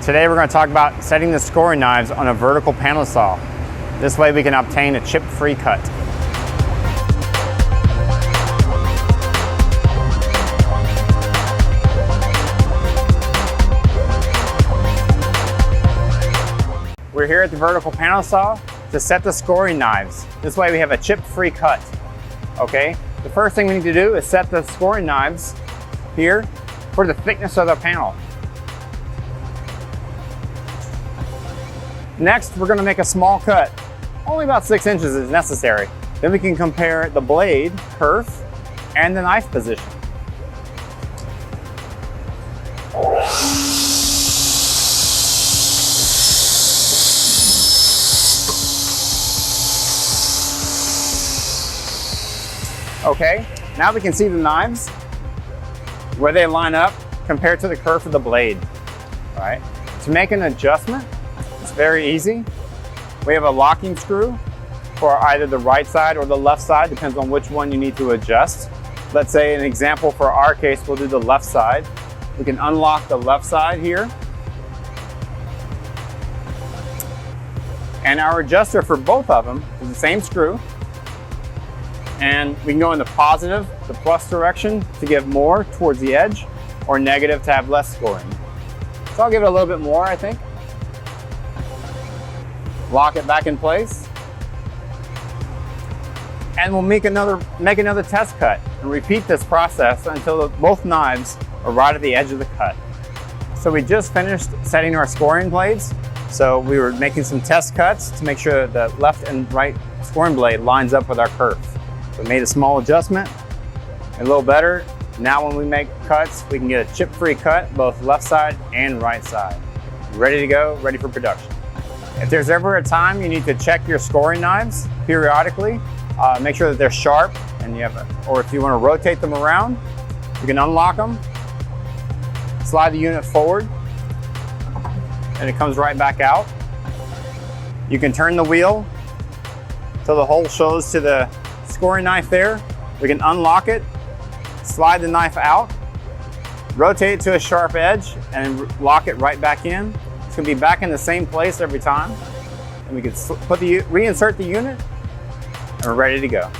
Today we're going to talk about setting the scoring knives on a vertical panel saw. This way we can obtain a chip-free cut. We're here at the vertical panel saw to set the scoring knives. This way we have a chip-free cut. Okay, the first thing we need to do is set the scoring knives here for the thickness of the panel. Next, we're going to make a small cut. Only about 6 inches is necessary. Then we can compare the blade kerf and the knife position. Okay, now we can see the knives, where they line up compared to the kerf of the blade. All right, to make an adjustment, it's very easy. We have a locking screw for either the right side or the left side, depends on which one you need to adjust. Let's say an example for our case, we'll do the left side. We can unlock the left side here. And our adjuster for both of them is the same screw. And we can go in the positive, the plus direction to give more towards the edge, or negative to have less scoring. So I'll give it a little bit more, I think. Lock it back in place. And we'll make another test cut and repeat this process until both knives are right at the edge of the cut. So we just finished setting our scoring blades. So we were making some test cuts to make sure the left and right scoring blade lines up with our kerf. So we made a small adjustment, a little better. Now when we make cuts, we can get a chip-free cut, both left side and right side. Ready to go, ready for production. If there's ever a time you need to check your scoring knives periodically, make sure that they're sharp, and or if you want to rotate them around, you can unlock them, slide the unit forward, and it comes right back out. You can turn the wheel till the hole shows to the scoring knife there. We can unlock it, slide the knife out, rotate it to a sharp edge, and lock it right back in. It's going to be back in the same place every time. And we can reinsert the unit, and we're ready to go.